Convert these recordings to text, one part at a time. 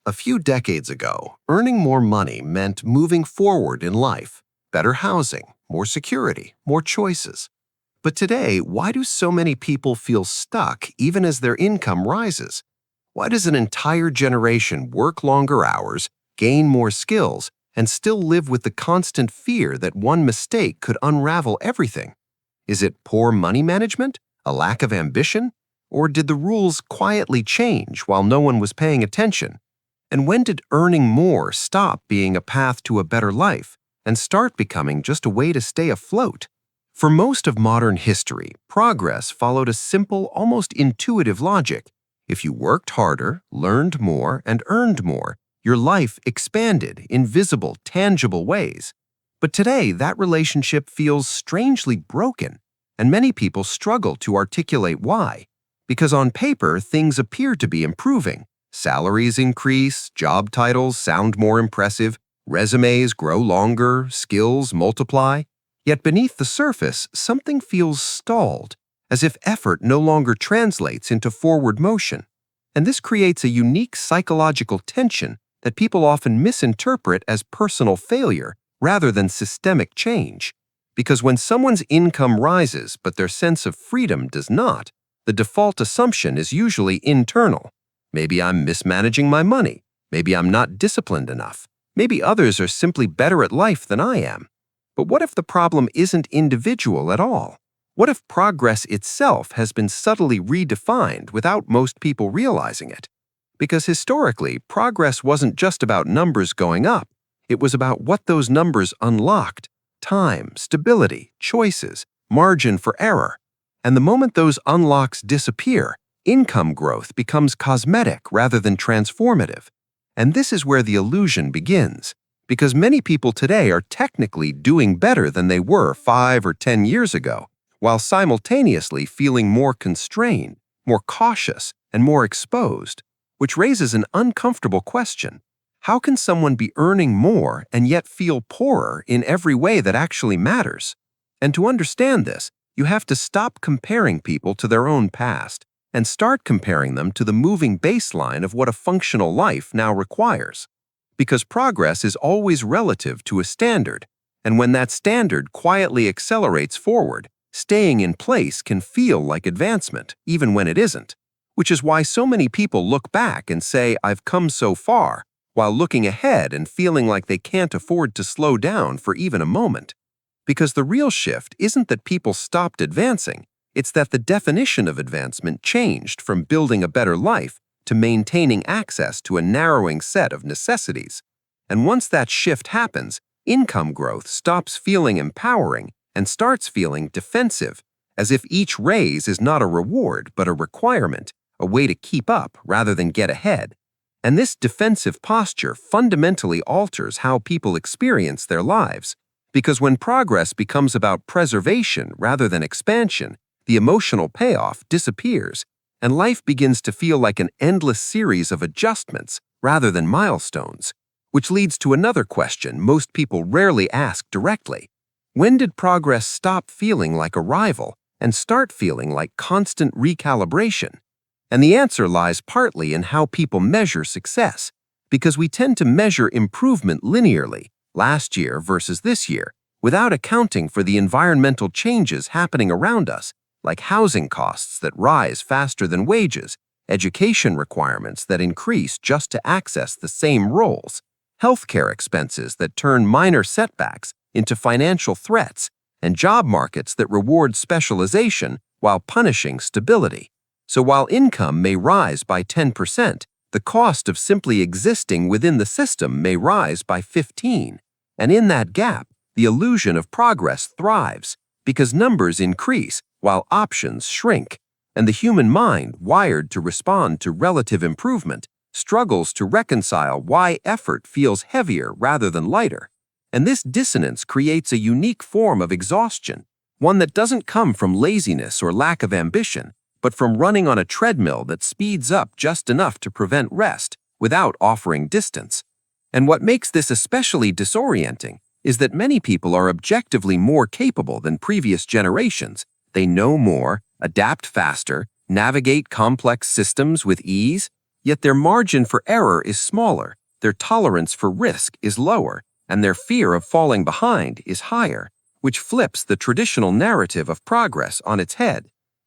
A few decades ago, earning more money meant moving forward in life, better housing, more security, more choices. But today, why do so many people feel stuck even as their income rises? Why does an entire generation work longer hours, gain more skills, and still live with the constant fear that one mistake could unravel everything? Is it poor money management, a lack of ambition, or did the rules quietly change while no one was paying attention? And when did earning more stop being a path to a better life and start becoming just a way to stay afloat? For most of modern history, progress followed a simple, almost intuitive logic. If you worked harder, learned more, and earned more, your life expanded in visible, tangible ways. But today, that relationship feels strangely broken, and many people struggle to articulate why. Because on paper, things appear to be improving. Salaries increase, job titles sound more impressive, resumes grow longer, skills multiply. Yet beneath the surface, something feels stalled, as if effort no longer translates into forward motion. And this creates a unique psychological tension that people often misinterpret as personal failure rather than systemic change. Because when someone's income rises but their sense of freedom does not, the default assumption is usually internal. Maybe I'm mismanaging my money. Maybe I'm not disciplined enough. Maybe others are simply better at life than I am. But what if the problem isn't individual at all? What if progress itself has been subtly redefined without most people realizing it? Because historically, progress wasn't just about numbers going up. It was about what those numbers unlocked: time, stability, choices, margin for error. And the moment those unlocks disappear, income growth becomes cosmetic rather than transformative. And this is where the illusion begins, because many people today are technically doing better than they were 5 or 10 years ago, while simultaneously feeling more constrained, more cautious, and more exposed, which raises an uncomfortable question. How can someone be earning more and yet feel poorer in every way that actually matters? And to understand this, you have to stop comparing people to their own past and start comparing them to the moving baseline of what a functional life now requires. Because progress is always relative to a standard, and when that standard quietly accelerates forward, staying in place can feel like advancement, even when it isn't. Which is why so many people look back and say, "I've come so far," while looking ahead and feeling like they can't afford to slow down for even a moment. Because the real shift isn't that people stopped advancing, it's that the definition of advancement changed from building a better life to maintaining access to a narrowing set of necessities. And once that shift happens, income growth stops feeling empowering and starts feeling defensive, as if each raise is not a reward but a requirement, a way to keep up rather than get ahead. And this defensive posture fundamentally alters how people experience their lives, because when progress becomes about preservation rather than expansion, the emotional payoff disappears, and life begins to feel like an endless series of adjustments rather than milestones. Which leads to another question most people rarely ask directly. When did progress stop feeling like arrival and start feeling like constant recalibration? And the answer lies partly in how people measure success, because we tend to measure improvement linearly, last year versus this year, without accounting for the environmental changes happening around us, like housing costs that rise faster than wages, education requirements that increase just to access the same roles, healthcare expenses that turn minor setbacks into financial threats, and job markets that reward specialization while punishing stability. So while income may rise by 10%, the cost of simply existing within the system may rise by 15%. And in that gap, the illusion of progress thrives, because numbers increase while options shrink, and the human mind, wired to respond to relative improvement, struggles to reconcile why effort feels heavier rather than lighter. And this dissonance creates a unique form of exhaustion, one that doesn't come from laziness or lack of ambition, but from running on a treadmill that speeds up just enough to prevent rest without offering distance. And what makes this especially disorienting is that many people are objectively more capable than previous generations. They know more, adapt faster, navigate complex systems with ease, yet their margin for error is smaller, their tolerance for risk is lower, and their fear of falling behind is higher, which flips the traditional narrative of progress on its head,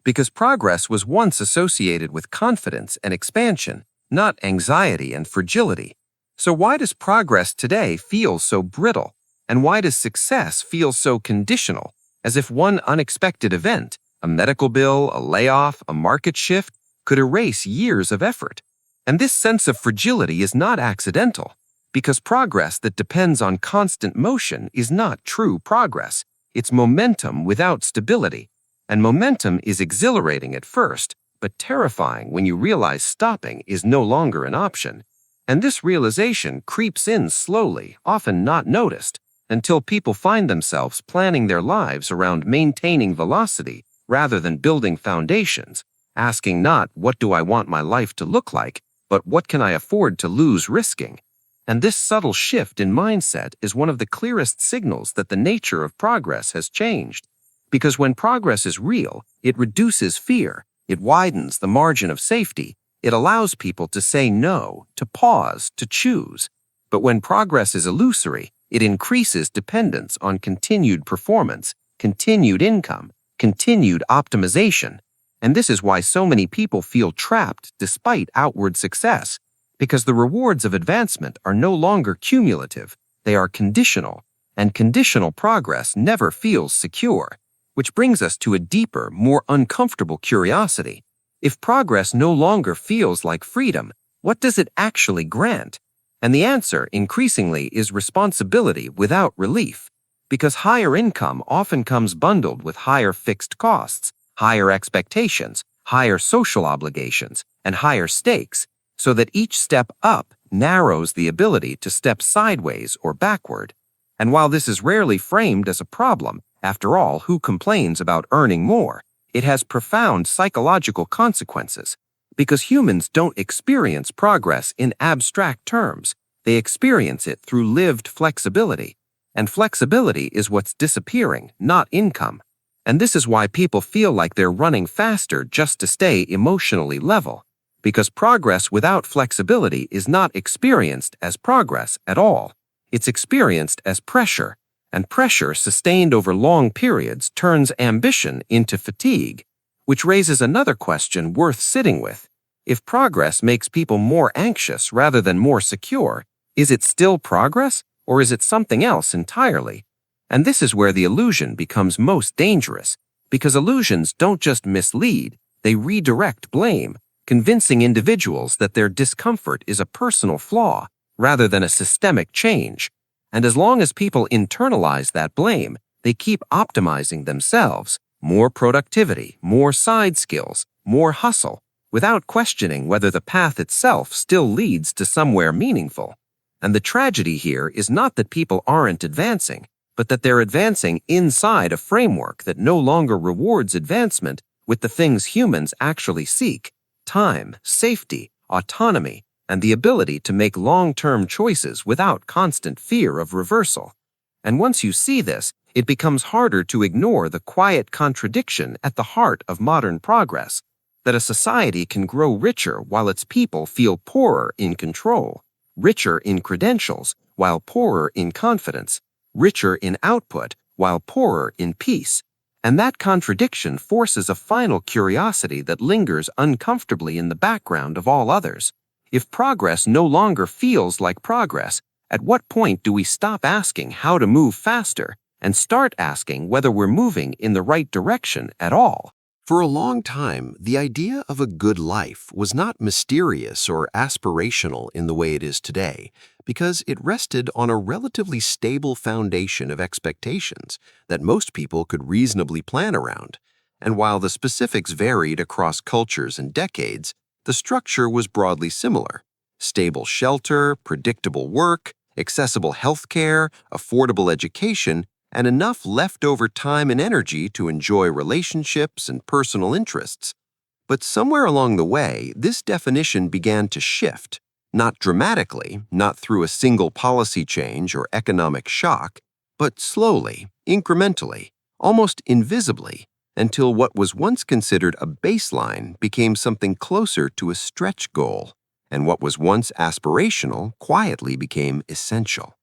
because progress was once associated with confidence and expansion, not anxiety and fragility. So why does progress today feel so brittle? And why does success feel so conditional, as if one unexpected event, a medical bill, a layoff, a market shift, could erase years of effort? And this sense of fragility is not accidental, because progress that depends on constant motion is not true progress. It's momentum without stability. And momentum is exhilarating at first, but terrifying when you realize stopping is no longer an option. And this realization creeps in slowly, often not noticed, until people find themselves planning their lives around maintaining velocity rather than building foundations, asking not what do I want my life to look like, but what can I afford to lose risking? And this subtle shift in mindset is one of the clearest signals that the nature of progress has changed. Because when progress is real, it reduces fear, it widens the margin of safety, it allows people to say no, to pause, to choose. But when progress is illusory, it increases dependence on continued performance, continued income, continued optimization. And this is why so many people feel trapped despite outward success, because the rewards of advancement are no longer cumulative, they are conditional, and conditional progress never feels secure. Which brings us to a deeper, more uncomfortable curiosity. If progress no longer feels like freedom, what does it actually grant? And the answer, increasingly, is responsibility without relief, because higher income often comes bundled with higher fixed costs, higher expectations, higher social obligations, and higher stakes, so that each step up narrows the ability to step sideways or backward. And while this is rarely framed as a problem, after all, who complains about earning more? It has profound psychological consequences, because humans don't experience progress in abstract terms. They experience it through lived flexibility. And flexibility is what's disappearing, not income. And this is why people feel like they're running faster just to stay emotionally level. Because progress without flexibility is not experienced as progress at all. It's experienced as pressure. And pressure sustained over long periods turns ambition into fatigue, which raises another question worth sitting with. If progress makes people more anxious rather than more secure, is it still progress, or is it something else entirely? And this is where the illusion becomes most dangerous, because illusions don't just mislead, they redirect blame, convincing individuals that their discomfort is a personal flaw rather than a systemic change. And as long as people internalize that blame, they keep optimizing themselves, more productivity, more side skills, more hustle, without questioning whether the path itself still leads to somewhere meaningful. And the tragedy here is not that people aren't advancing, but that they're advancing inside a framework that no longer rewards advancement with the things humans actually seek: time, safety, autonomy, and the ability to make long-term choices without constant fear of reversal. And once you see this, it becomes harder to ignore the quiet contradiction at the heart of modern progress, that a society can grow richer while its people feel poorer in control, richer in credentials while poorer in confidence, richer in output while poorer in peace. And that contradiction forces a final curiosity that lingers uncomfortably in the background of all others. If progress no longer feels like progress, at what point do we stop asking how to move faster and start asking whether we're moving in the right direction at all? For a long time, the idea of a good life was not mysterious or aspirational in the way it is today, because it rested on a relatively stable foundation of expectations that most people could reasonably plan around. And while the specifics varied across cultures and decades, the structure was broadly similar: stable shelter, predictable work, accessible healthcare, affordable education, and enough leftover time and energy to enjoy relationships and personal interests. But somewhere along the way, this definition began to shift, not dramatically, not through a single policy change or economic shock, but slowly, incrementally, almost invisibly, until what was once considered a baseline became something closer to a stretch goal. and what was once aspirational quietly became essential.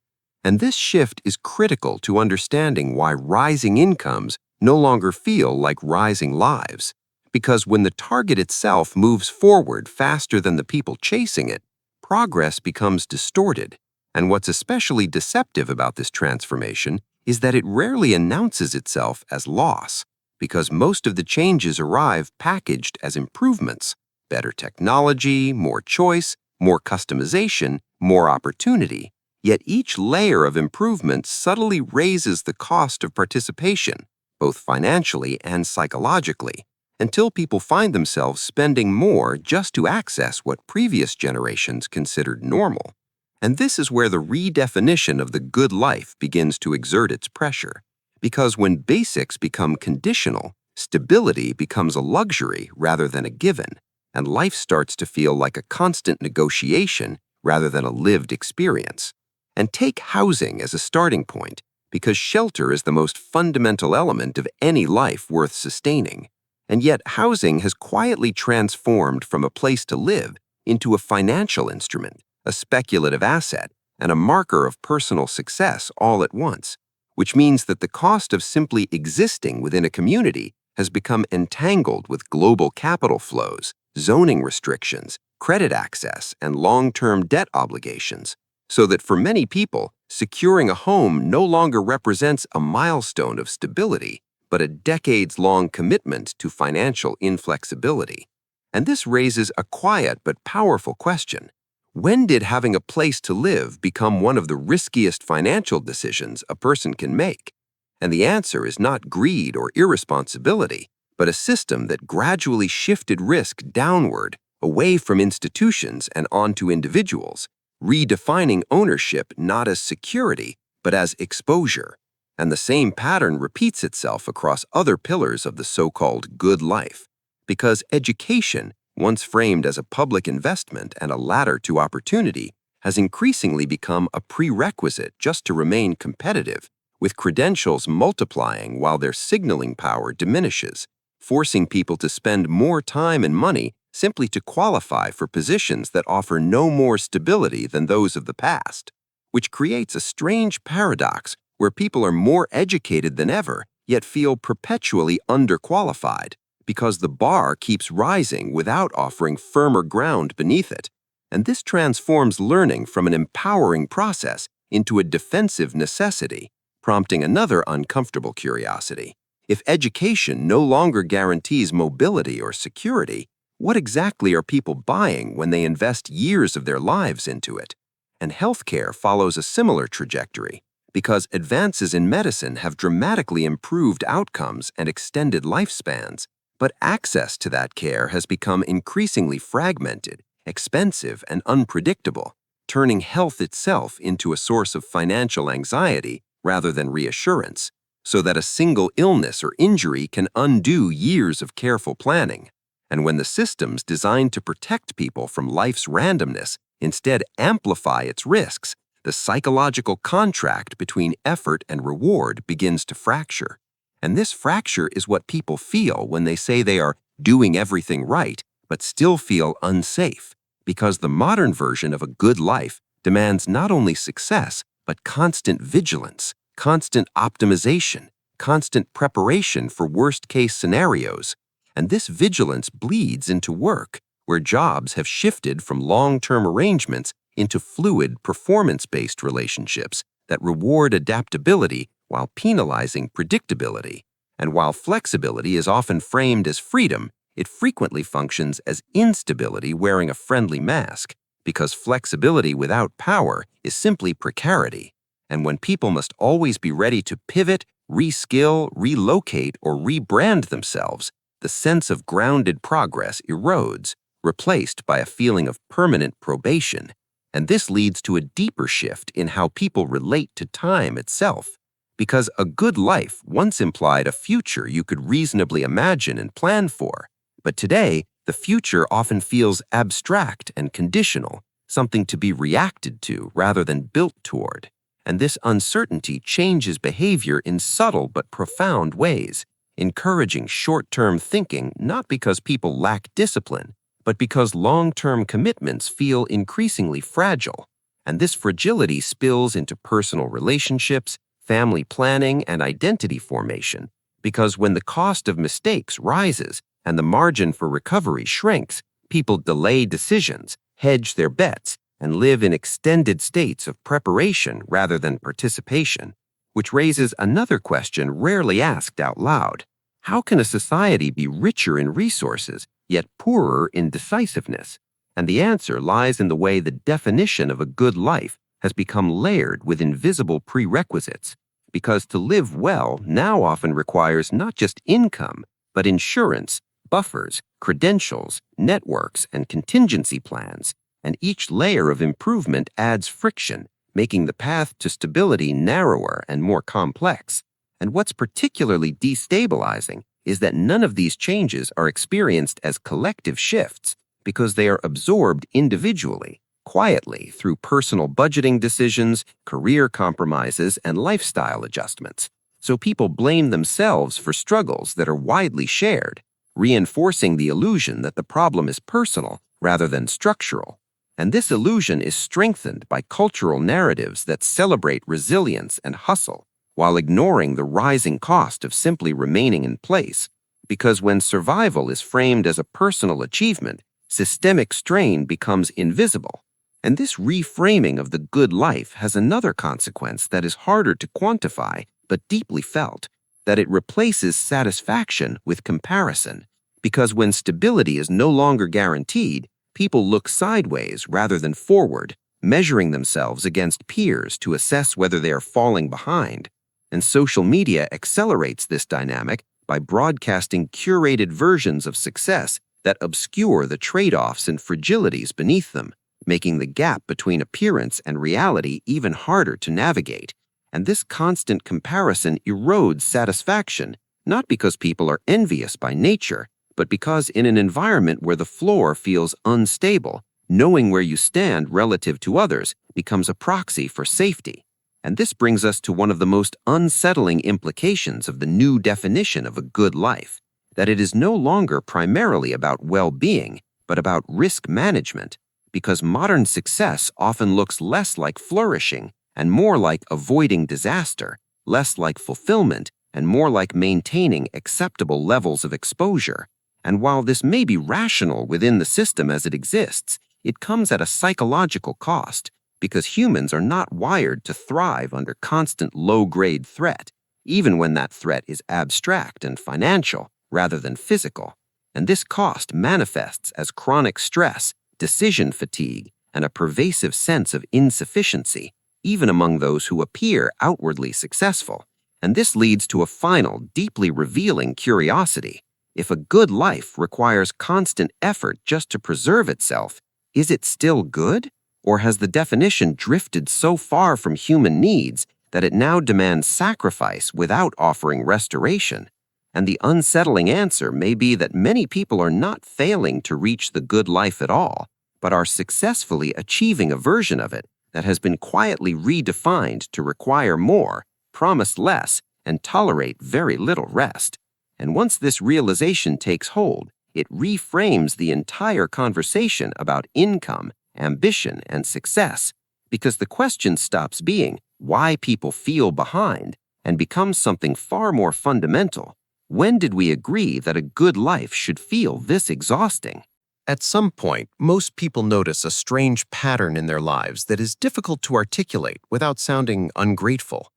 And this shift is critical to understanding why rising incomes no longer feel like rising lives. Because when the target itself moves forward faster than the people chasing it, progress becomes distorted. And what's especially deceptive about this transformation is that it rarely announces itself as loss, because most of the changes arrive packaged as improvements: better technology, more choice, more customization, more opportunity. Yet each layer of improvement subtly raises the cost of participation, both financially and psychologically, until people find themselves spending more just to access what previous generations considered normal. And this is where the redefinition of the good life begins to exert its pressure. Because when basics become conditional, stability becomes a luxury rather than a given, and life starts to feel like a constant negotiation rather than a lived experience. And take housing as a starting point, because shelter is the most fundamental element of any life worth sustaining. And yet housing has quietly transformed from a place to live into a financial instrument, a speculative asset, and a marker of personal success all at once, which means that the cost of simply existing within a community has become entangled with global capital flows, zoning restrictions, credit access, and long-term debt obligations, so that for many people, securing a home no longer represents a milestone of stability, but a decades-long commitment to financial inflexibility. And this raises a quiet but powerful question. When did having a place to live become one of the riskiest financial decisions a person can make? And the answer is not greed or irresponsibility, but a system that gradually shifted risk downward, away from institutions and onto individuals, redefining ownership not as security, but as exposure. And the same pattern repeats itself across other pillars of the so-called good life. Because education, once framed as a public investment and a ladder to opportunity, has increasingly become a prerequisite just to remain competitive, with credentials multiplying while their signaling power diminishes, forcing people to spend more time and money simply to qualify for positions that offer no more stability than those of the past, which creates a strange paradox where people are more educated than ever, yet feel perpetually underqualified, because the bar keeps rising without offering firmer ground beneath it. And this transforms learning from an empowering process into a defensive necessity, prompting another uncomfortable curiosity. If education no longer guarantees mobility or security, what exactly are people buying when they invest years of their lives into it? And healthcare follows a similar trajectory, because advances in medicine have dramatically improved outcomes and extended lifespans, but access to that care has become increasingly fragmented, expensive, and unpredictable, turning health itself into a source of financial anxiety rather than reassurance, so that a single illness or injury can undo years of careful planning. And when the systems designed to protect people from life's randomness instead amplify its risks, the psychological contract between effort and reward begins to fracture. And this fracture is what people feel when they say they are doing everything right, but still feel unsafe, because the modern version of a good life demands not only success, but constant vigilance, constant optimization, constant preparation for worst-case scenarios. And this vigilance bleeds into work, where jobs have shifted from long-term arrangements into fluid, performance-based relationships that reward adaptability while penalizing predictability. And while flexibility is often framed as freedom, it frequently functions as instability wearing a friendly mask, because flexibility without power is simply precarity. And when people must always be ready to pivot, reskill, relocate, or rebrand themselves, the sense of grounded progress erodes, replaced by a feeling of permanent probation. And this leads to a deeper shift in how people relate to time itself, because a good life once implied a future you could reasonably imagine and plan for. But today, the future often feels abstract and conditional, something to be reacted to rather than built toward. And this uncertainty changes behavior in subtle but profound ways, encouraging short-term thinking not because people lack discipline, but because long-term commitments feel increasingly fragile. And this fragility spills into personal relationships, family planning, and identity formation, because when the cost of mistakes rises and the margin for recovery shrinks, people delay decisions, hedge their bets, and live in extended states of preparation rather than participation, which raises another question rarely asked out loud. How can a society be richer in resources, yet poorer in decisiveness? And the answer lies in the way the definition of a good life has become layered with invisible prerequisites, because to live well now often requires not just income, but insurance, buffers, credentials, networks, and contingency plans, and each layer of improvement adds friction, making the path to stability narrower and more complex. And what's particularly destabilizing is that none of these changes are experienced as collective shifts, because they are absorbed individually, quietly through personal budgeting decisions, career compromises, and lifestyle adjustments. So people blame themselves for struggles that are widely shared, reinforcing the illusion that the problem is personal rather than structural. And this illusion is strengthened by cultural narratives that celebrate resilience and hustle, while ignoring the rising cost of simply remaining in place. Because when survival is framed as a personal achievement, systemic strain becomes invisible. And this reframing of the good life has another consequence that is harder to quantify but deeply felt, that it replaces satisfaction with comparison. Because when stability is no longer guaranteed, people look sideways rather than forward, measuring themselves against peers to assess whether they are falling behind. And social media accelerates this dynamic by broadcasting curated versions of success that obscure the trade-offs and fragilities beneath them, making the gap between appearance and reality even harder to navigate. And this constant comparison erodes satisfaction, not because people are envious by nature, but because in an environment where the floor feels unstable, knowing where you stand relative to others becomes a proxy for safety. And this brings us to one of the most unsettling implications of the new definition of a good life, that it is no longer primarily about well-being, but about risk management, because modern success often looks less like flourishing and more like avoiding disaster, less like fulfillment and more like maintaining acceptable levels of exposure. And while this may be rational within the system as it exists, it comes at a psychological cost, because humans are not wired to thrive under constant low-grade threat, even when that threat is abstract and financial rather than physical. And this cost manifests as chronic stress, decision fatigue, and a pervasive sense of insufficiency, even among those who appear outwardly successful. And this leads to a final, deeply revealing curiosity. If a good life requires constant effort just to preserve itself, is it still good? Or has the definition drifted so far from human needs that it now demands sacrifice without offering restoration? And the unsettling answer may be that many people are not failing to reach the good life at all, but are successfully achieving a version of it that has been quietly redefined to require more, promise less, and tolerate very little rest. And once this realization takes hold, it reframes the entire conversation about income, ambition, and success, because the question stops being why people feel behind and becomes something far more fundamental. When did we agree that a good life should feel this exhausting? At some point, most people notice a strange pattern in their lives that is difficult to articulate without sounding ungrateful.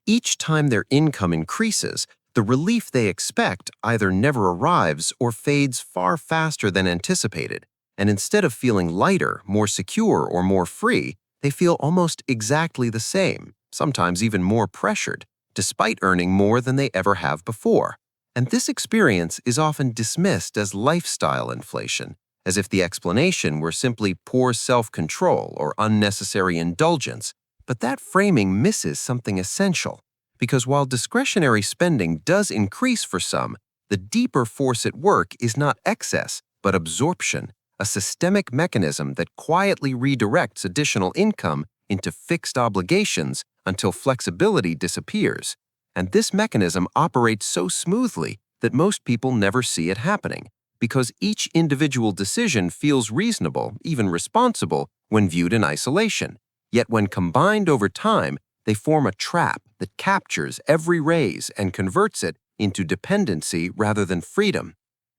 Each time their income increases, the relief they expect either never arrives or fades far faster than anticipated, and instead of feeling lighter, more secure, or more free, they feel almost exactly the same, sometimes even more pressured, despite earning more than they ever have before. And this experience is often dismissed as lifestyle inflation, as if the explanation were simply poor self-control or unnecessary indulgence. But that framing misses something essential, because while discretionary spending does increase for some, the deeper force at work is not excess, but absorption, a systemic mechanism that quietly redirects additional income into fixed obligations until flexibility disappears. And this mechanism operates so smoothly that most people never see it happening, because each individual decision feels reasonable, even responsible, when viewed in isolation. Yet when combined over time, they form a trap that captures every raise and converts it into dependency rather than freedom.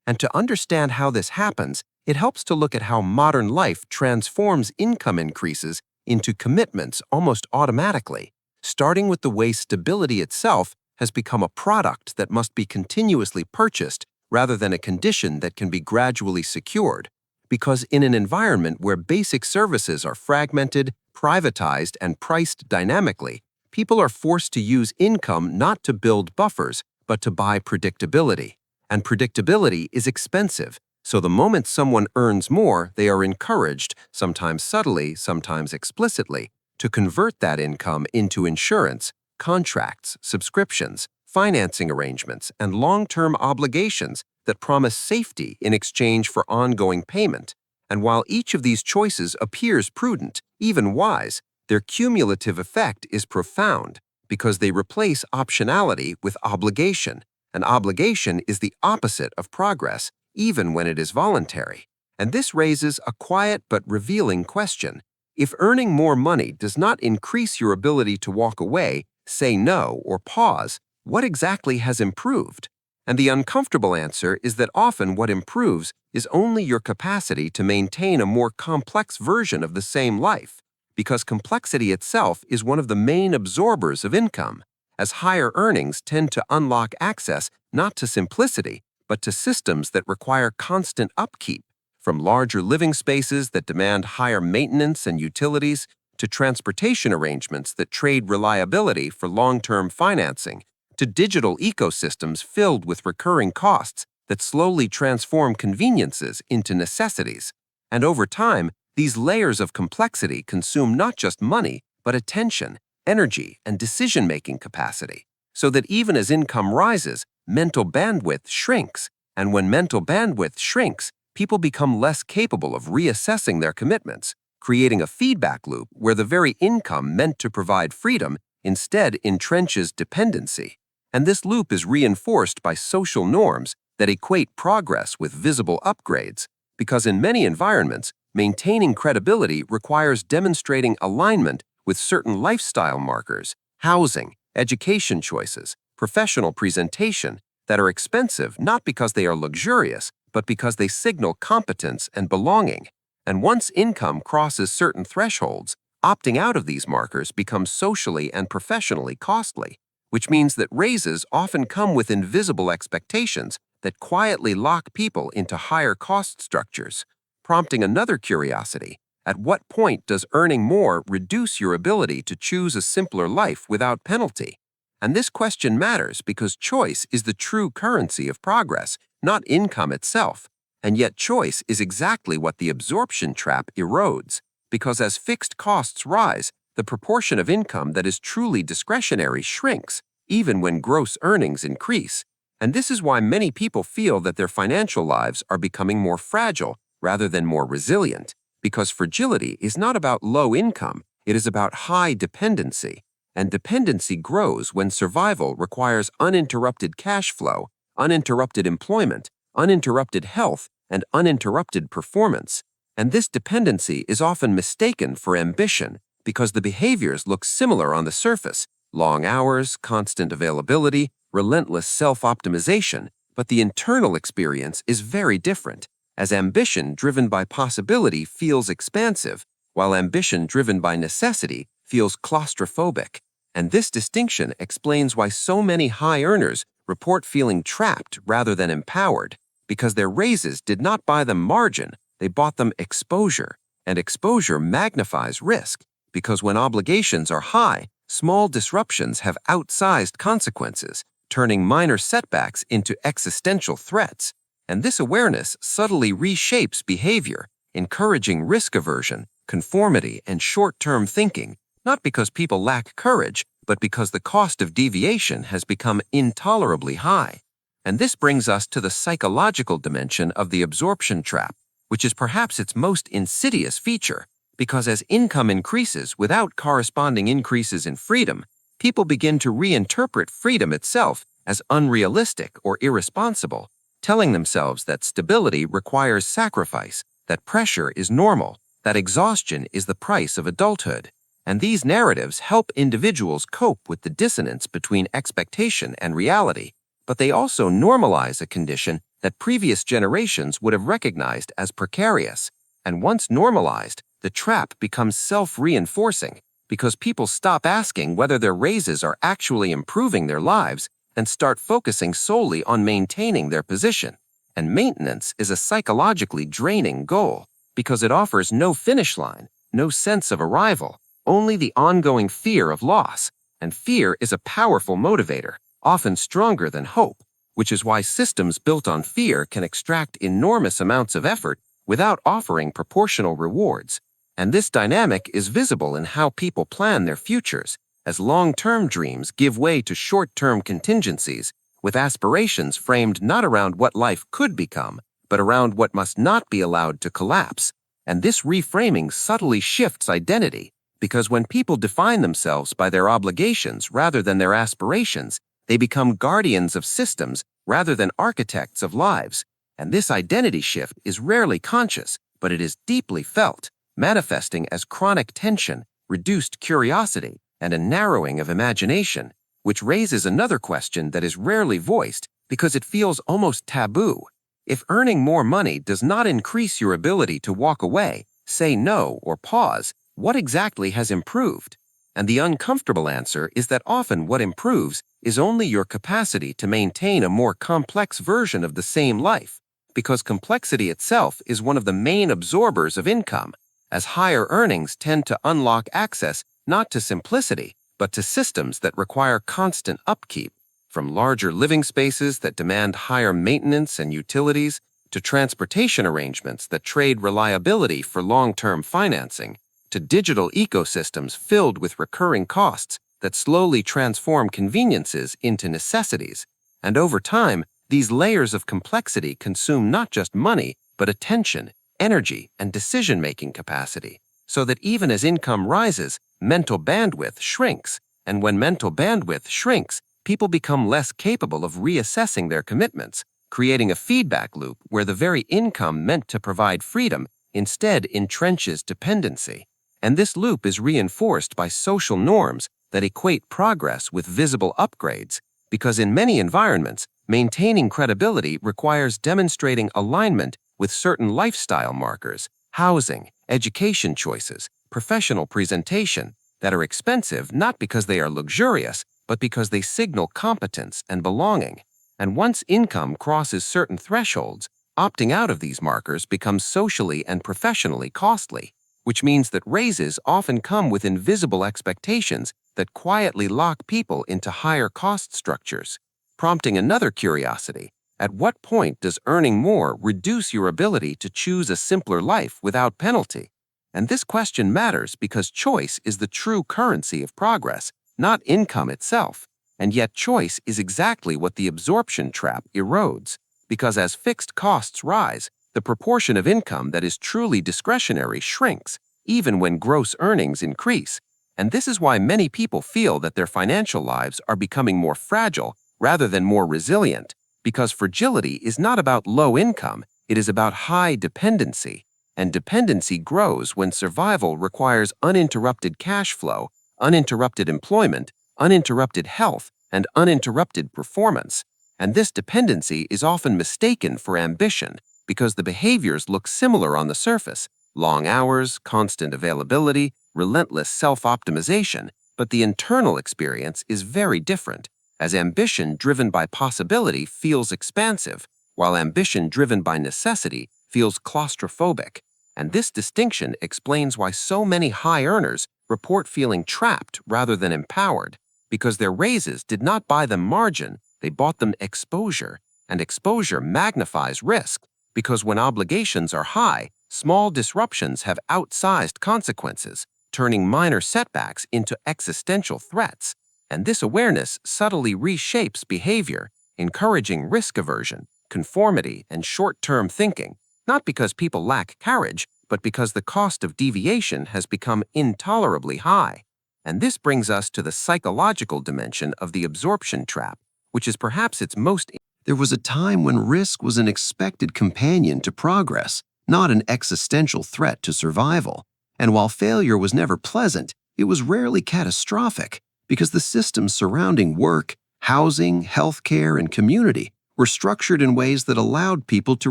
And to understand how this happens, it helps to look at how modern life transforms income increases into commitments almost automatically, starting with the way stability itself has become a product that must be continuously purchased rather than a condition that can be gradually secured. Because in an environment where basic services are fragmented, privatized, and priced dynamically, people are forced to use income not to build buffers, but to buy predictability. And predictability is expensive, so the moment someone earns more, they are encouraged, sometimes subtly, sometimes explicitly, to convert that income into insurance, contracts, subscriptions, financing arrangements, and long-term obligations that promise safety in exchange for ongoing payment. And while each of these choices appears prudent, even wise, their cumulative effect is profound because they replace optionality with obligation. An obligation is the opposite of progress, even when it is voluntary. And this raises a quiet but revealing question. If earning more money does not increase your ability to walk away, say no, or pause, what exactly has improved? And the uncomfortable answer is that often what improves is only your capacity to maintain a more complex version of the same life, because complexity itself is one of the main absorbers of income, as higher earnings tend to unlock access not to simplicity, but to systems that require constant upkeep, from larger living spaces that demand higher maintenance and utilities to transportation arrangements that trade reliability for long-term financing, to digital ecosystems filled with recurring costs that slowly transform conveniences into necessities. And over time, these layers of complexity consume not just money, but attention, energy, and decision-making capacity, so that even as income rises, mental bandwidth shrinks. And when mental bandwidth shrinks, people become less capable of reassessing their commitments, creating a feedback loop where the very income meant to provide freedom instead entrenches dependency. And this loop is reinforced by social norms that equate progress with visible upgrades, because in many environments, maintaining credibility requires demonstrating alignment with certain lifestyle markers, housing, education choices, professional presentation, that are expensive not because they are luxurious, but because they signal competence and belonging. And once income crosses certain thresholds, opting out of these markers becomes socially and professionally costly, which means that raises often come with invisible expectations that quietly lock people into higher cost structures, prompting another curiosity. At what point does earning more reduce your ability to choose a simpler life without penalty? And this question matters because choice is the true currency of progress, not income itself. And yet choice is exactly what the absorption trap erodes, because as fixed costs rise, the proportion of income that is truly discretionary shrinks, even when gross earnings increase. And this is why many people feel that their financial lives are becoming more fragile rather than more resilient, because fragility is not about low income, it is about high dependency. And dependency grows when survival requires uninterrupted cash flow, uninterrupted employment, uninterrupted health, and uninterrupted performance. And this dependency is often mistaken for ambition because the behaviors look similar on the surface: long hours, constant availability, relentless self-optimization, but the internal experience is very different, as ambition driven by possibility feels expansive, while ambition driven by necessity feels claustrophobic. And this distinction explains why so many high earners report feeling trapped rather than empowered, because their raises did not buy them margin, they bought them exposure, and exposure magnifies risk, because when obligations are high, small disruptions have outsized consequences, turning minor setbacks into existential threats. And this awareness subtly reshapes behavior, encouraging risk aversion, conformity, and short-term thinking, not because people lack courage, but because the cost of deviation has become intolerably high. And this brings us to the psychological dimension of the absorption trap, which is perhaps its most insidious feature, because as income increases without corresponding increases in freedom, people begin to reinterpret freedom itself as unrealistic or irresponsible, telling themselves that stability requires sacrifice, that pressure is normal, that exhaustion is the price of adulthood. And these narratives help individuals cope with the dissonance between expectation and reality, but they also normalize a condition that previous generations would have recognized as precarious. And once normalized, the trap becomes self-reinforcing because people stop asking whether their raises are actually improving their lives and start focusing solely on maintaining their position. And maintenance is a psychologically draining goal because it offers no finish line, no sense of arrival, only the ongoing fear of loss. And fear is a powerful motivator, often stronger than hope, which is why systems built on fear can extract enormous amounts of effort without offering proportional rewards. And this dynamic is visible in how people plan their futures, as long-term dreams give way to short-term contingencies, with aspirations framed not around what life could become, but around what must not be allowed to collapse. And this reframing subtly shifts identity, because when people define themselves by their obligations rather than their aspirations, they become guardians of systems rather than architects of lives. And this identity shift is rarely conscious, but it is deeply felt, manifesting as chronic tension, reduced curiosity, and a narrowing of imagination, which raises another question that is rarely voiced because it feels almost taboo. If earning more money does not increase your ability to walk away, say no, or pause, what exactly has improved? And the uncomfortable answer is that often what improves is only your capacity to maintain a more complex version of the same life, because complexity itself is one of the main absorbers of income, as higher earnings tend to unlock access not to simplicity, but to systems that require constant upkeep, from larger living spaces that demand higher maintenance and utilities, to transportation arrangements that trade reliability for long-term financing, to digital ecosystems filled with recurring costs that slowly transform conveniences into necessities. And over time, these layers of complexity consume not just money, but attention, energy, and decision-making capacity, so that even as income rises, mental bandwidth shrinks. And when mental bandwidth shrinks, people become less capable of reassessing their commitments, creating a feedback loop where the very income meant to provide freedom instead entrenches dependency. And this loop is reinforced by social norms that equate progress with visible upgrades, because in many environments, maintaining credibility requires demonstrating alignment with certain lifestyle markers, housing, education choices, professional presentation, that are expensive not because they are luxurious, but because they signal competence and belonging. And once income crosses certain thresholds, opting out of these markers becomes socially and professionally costly, which means that raises often come with invisible expectations that quietly lock people into higher cost structures, prompting another curiosity. At what point does earning more reduce your ability to choose a simpler life without penalty? And this question matters because choice is the true currency of progress, not income itself. And yet choice is exactly what the absorption trap erodes, because as fixed costs rise, the proportion of income that is truly discretionary shrinks, even when gross earnings increase. And this is why many people feel that their financial lives are becoming more fragile rather than more resilient, because fragility is not about low income, it is about high dependency. And dependency grows when survival requires uninterrupted cash flow, uninterrupted employment, uninterrupted health, and uninterrupted performance. And this dependency is often mistaken for ambition because the behaviors look similar on the surface: long hours, constant availability, relentless self-optimization, but the internal experience is very different, as ambition driven by possibility feels expansive, while ambition driven by necessity feels claustrophobic. And this distinction explains why so many high earners report feeling trapped rather than empowered, because their raises did not buy them margin, they bought them exposure, and exposure magnifies risk, because when obligations are high, small disruptions have outsized consequences, turning minor setbacks into existential threats. And this awareness subtly reshapes behavior, encouraging risk aversion, conformity, and short-term thinking, not because people lack courage, but because the cost of deviation has become intolerably high. And this brings us to the psychological dimension of the absorption trap, which is perhaps its most There was a time when risk was an expected companion to progress, not an existential threat to survival. And while failure was never pleasant, it was rarely catastrophic because the systems surrounding work, housing, healthcare, and community were structured in ways that allowed people to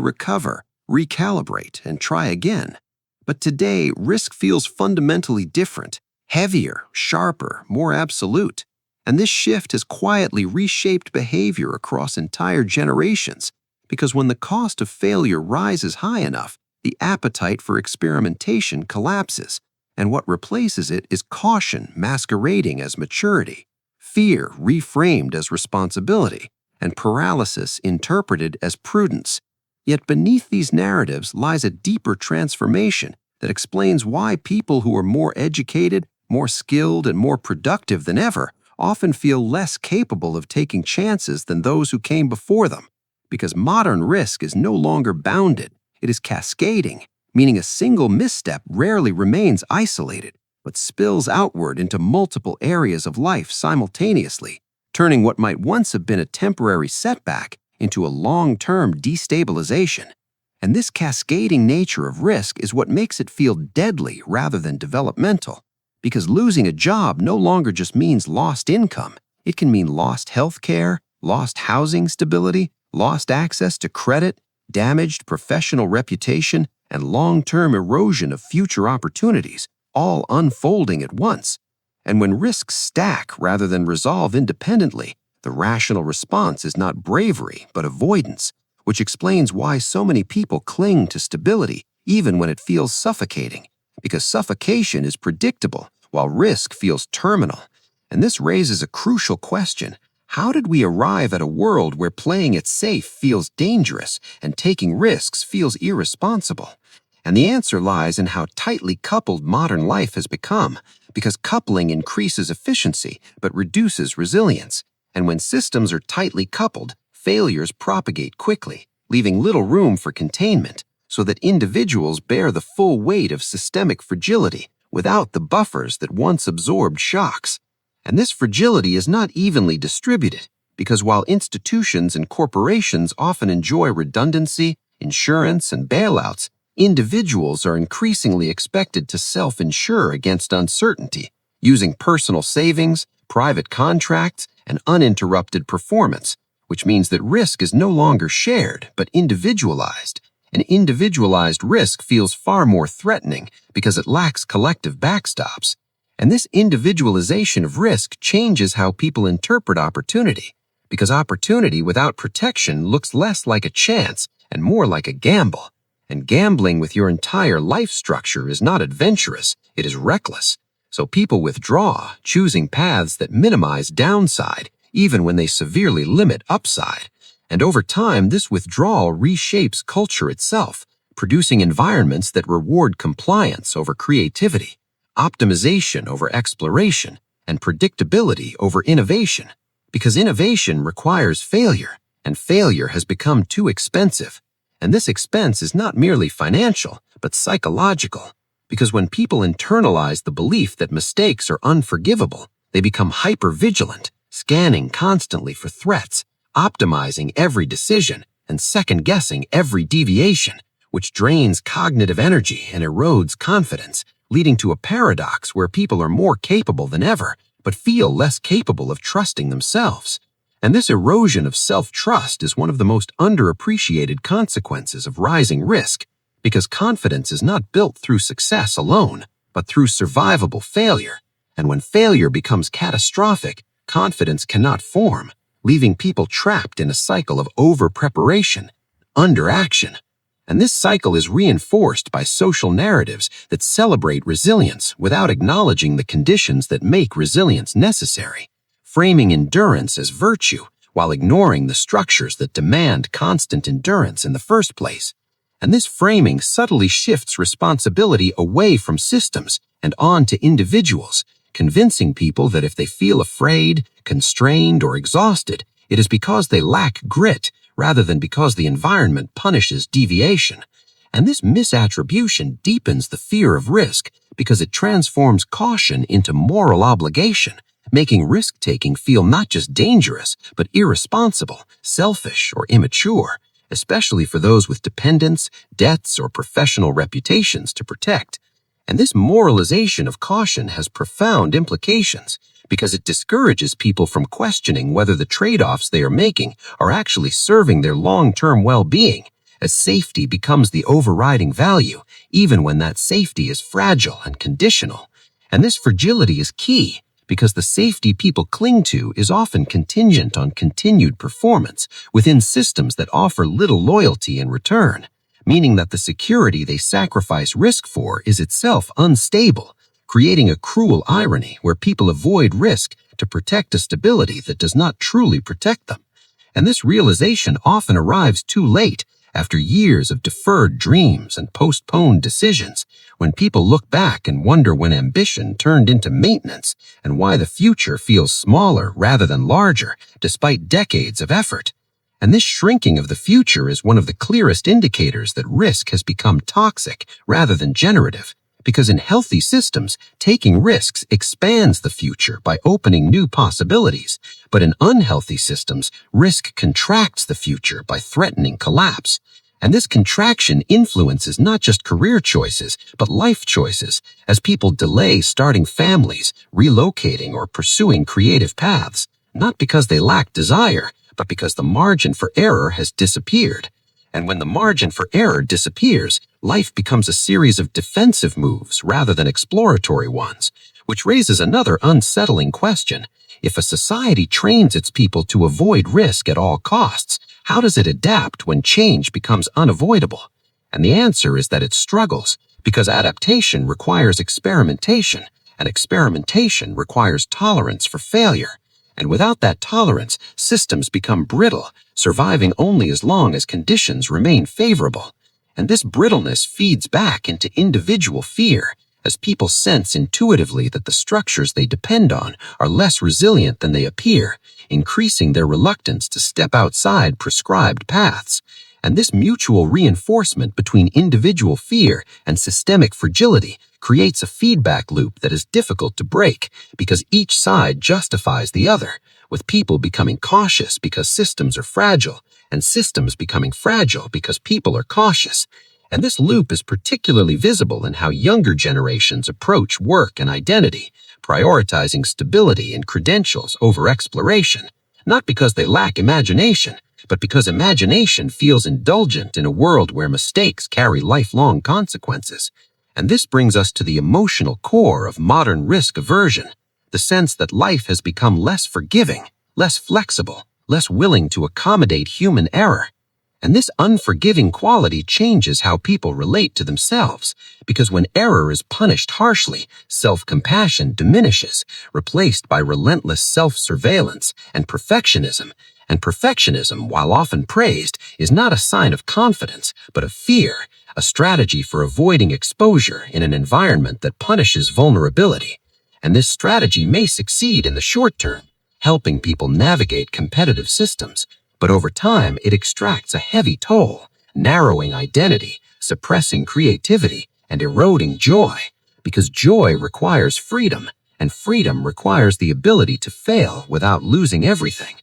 recover, recalibrate, and try again. But today, risk feels fundamentally different, heavier, sharper, more absolute. And this shift has quietly reshaped behavior across entire generations, because when the cost of failure rises high enough, the appetite for experimentation collapses, and what replaces it is caution masquerading as maturity, fear reframed as responsibility, and paralysis interpreted as prudence. Yet beneath these narratives lies a deeper transformation that explains why people who are more educated, more skilled, and more productive than ever often feel less capable of taking chances than those who came before them. Because modern risk is no longer bounded, it is cascading, meaning a single misstep rarely remains isolated, but spills outward into multiple areas of life simultaneously, turning what might once have been a temporary setback into a long-term destabilization. And this cascading nature of risk is what makes it feel deadly rather than developmental. Because losing a job no longer just means lost income. It can mean lost health care, lost housing stability, lost access to credit, damaged professional reputation, and long-term erosion of future opportunities, all unfolding at once. And when risks stack rather than resolve independently, the rational response is not bravery but avoidance, which explains why so many people cling to stability even when it feels suffocating. Because suffocation is predictable, while risk feels terminal. And this raises a crucial question. How did we arrive at a world where playing it safe feels dangerous and taking risks feels irresponsible? And the answer lies in how tightly coupled modern life has become, because coupling increases efficiency but reduces resilience. And when systems are tightly coupled, failures propagate quickly, leaving little room for containment, so that individuals bear the full weight of systemic fragility without the buffers that once absorbed shocks. And this fragility is not evenly distributed, because while institutions and corporations often enjoy redundancy, insurance, and bailouts, individuals are increasingly expected to self-insure against uncertainty, using personal savings, private contracts, and uninterrupted performance, which means that risk is no longer shared but individualized. An individualized risk feels far more threatening because it lacks collective backstops. And this individualization of risk changes how people interpret opportunity, because opportunity without protection looks less like a chance and more like a gamble. And gambling with your entire life structure is not adventurous, it is reckless. So people withdraw, choosing paths that minimize downside, even when they severely limit upside. And over time, this withdrawal reshapes culture itself, producing environments that reward compliance over creativity, optimization over exploration, and predictability over innovation. Because innovation requires failure, and failure has become too expensive. And this expense is not merely financial, but psychological. Because when people internalize the belief that mistakes are unforgivable, they become hyper-vigilant, scanning constantly for threats, optimizing every decision, and second-guessing every deviation, which drains cognitive energy and erodes confidence, leading to a paradox where people are more capable than ever, but feel less capable of trusting themselves. And this erosion of self-trust is one of the most underappreciated consequences of rising risk, because confidence is not built through success alone, but through survivable failure. And when failure becomes catastrophic, confidence cannot form, leaving people trapped in a cycle of over-preparation, under-action. And this cycle is reinforced by social narratives that celebrate resilience without acknowledging the conditions that make resilience necessary, framing endurance as virtue while ignoring the structures that demand constant endurance in the first place. And this framing subtly shifts responsibility away from systems and on to individuals, convincing people that if they feel afraid, constrained, or exhausted, it is because they lack grit rather than because the environment punishes deviation. And this misattribution deepens the fear of risk because it transforms caution into moral obligation, making risk-taking feel not just dangerous, but irresponsible, selfish, or immature, especially for those with dependents, debts, or professional reputations to protect. And this moralization of caution has profound implications because it discourages people from questioning whether the trade-offs they are making are actually serving their long-term well-being, as safety becomes the overriding value, even when that safety is fragile and conditional. And this fragility is key because the safety people cling to is often contingent on continued performance within systems that offer little loyalty in return, meaning that the security they sacrifice risk for is itself unstable, creating a cruel irony where people avoid risk to protect a stability that does not truly protect them. And this realization often arrives too late, after years of deferred dreams and postponed decisions, when people look back and wonder when ambition turned into maintenance and why the future feels smaller rather than larger, despite decades of effort. And this shrinking of the future is one of the clearest indicators that risk has become toxic rather than generative, because in healthy systems, taking risks expands the future by opening new possibilities, but in unhealthy systems, risk contracts the future by threatening collapse. And this contraction influences not just career choices, but life choices, as people delay starting families, relocating, or pursuing creative paths, not because they lack desire, but because the margin for error has disappeared. And when the margin for error disappears, life becomes a series of defensive moves rather than exploratory ones, which raises another unsettling question. If a society trains its people to avoid risk at all costs, how does it adapt when change becomes unavoidable? And the answer is that it struggles, because adaptation requires experimentation, and experimentation requires tolerance for failure. And without that tolerance, systems become brittle, surviving only as long as conditions remain favorable. And this brittleness feeds back into individual fear, as people sense intuitively that the structures they depend on are less resilient than they appear, increasing their reluctance to step outside prescribed paths. And this mutual reinforcement between individual fear and systemic fragility creates a feedback loop that is difficult to break because each side justifies the other, with people becoming cautious because systems are fragile, and systems becoming fragile because people are cautious. And this loop is particularly visible in how younger generations approach work and identity, prioritizing stability and credentials over exploration, not because they lack imagination, but because imagination feels indulgent in a world where mistakes carry lifelong consequences. And this brings us to the emotional core of modern risk aversion, the sense that life has become less forgiving, less flexible, less willing to accommodate human error. And this unforgiving quality changes how people relate to themselves, because when error is punished harshly, self-compassion diminishes, replaced by relentless self-surveillance and perfectionism. And perfectionism, while often praised, is not a sign of confidence, but of fear, a strategy for avoiding exposure in an environment that punishes vulnerability. And this strategy may succeed in the short term, helping people navigate competitive systems, but over time it extracts a heavy toll, narrowing identity, suppressing creativity, and eroding joy, because joy requires freedom, and freedom requires the ability to fail without losing everything.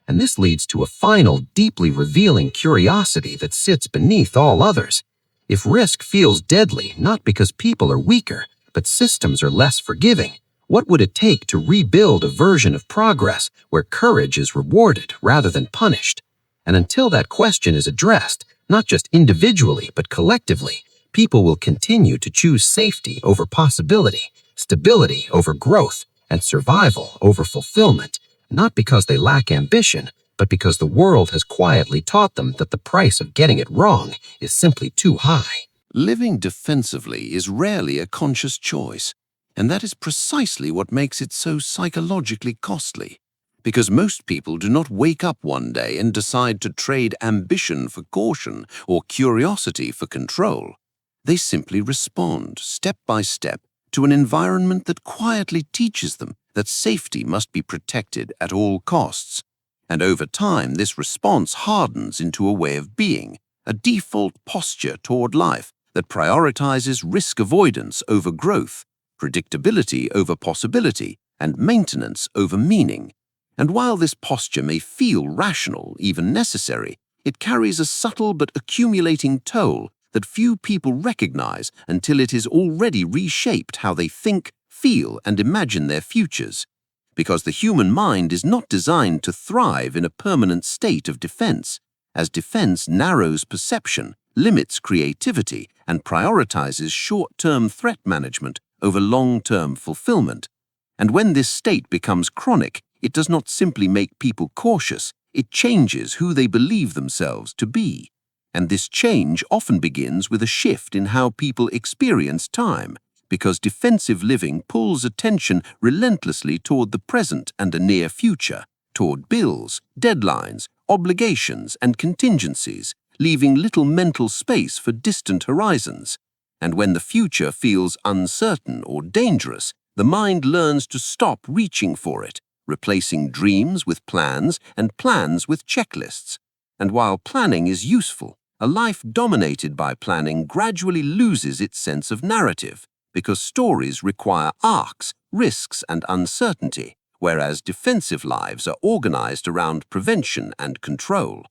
And this leads to a final, deeply revealing curiosity that sits beneath all others. If risk feels deadly not because people are weaker, but systems are less forgiving, what would it take to rebuild a version of progress where courage is rewarded rather than punished? And until that question is addressed, not just individually but collectively, people will continue to choose safety over possibility, stability over growth, and survival over fulfillment, not because they lack ambition, but because the world has quietly taught them that the price of getting it wrong is simply too high. Living defensively is rarely a conscious choice, and that is precisely what makes it so psychologically costly. Because most people do not wake up one day and decide to trade ambition for caution or curiosity for control. They simply respond, step by step, to an environment that quietly teaches them that safety must be protected at all costs. And over time, this response hardens into a way of being, a default posture toward life that prioritizes risk avoidance over growth, predictability over possibility, and maintenance over meaning. And while this posture may feel rational, even necessary, it carries a subtle but accumulating toll that few people recognize until it has already reshaped how they think, feel, and imagine their futures. Because the human mind is not designed to thrive in a permanent state of defense, as defense narrows perception, limits creativity, and prioritizes short-term threat management over long-term fulfillment. And when this state becomes chronic, it does not simply make people cautious, it changes who they believe themselves to be. And this change often begins with a shift in how people experience time, because defensive living pulls attention relentlessly toward the present and a near future, toward bills, deadlines, obligations, and contingencies, leaving little mental space for distant horizons. And when the future feels uncertain or dangerous, the mind learns to stop reaching for it, replacing dreams with plans and plans with checklists. And while planning is useful, a life dominated by planning gradually loses its sense of narrative, because stories require arcs, risks, and uncertainty, whereas defensive lives are organized around prevention and control.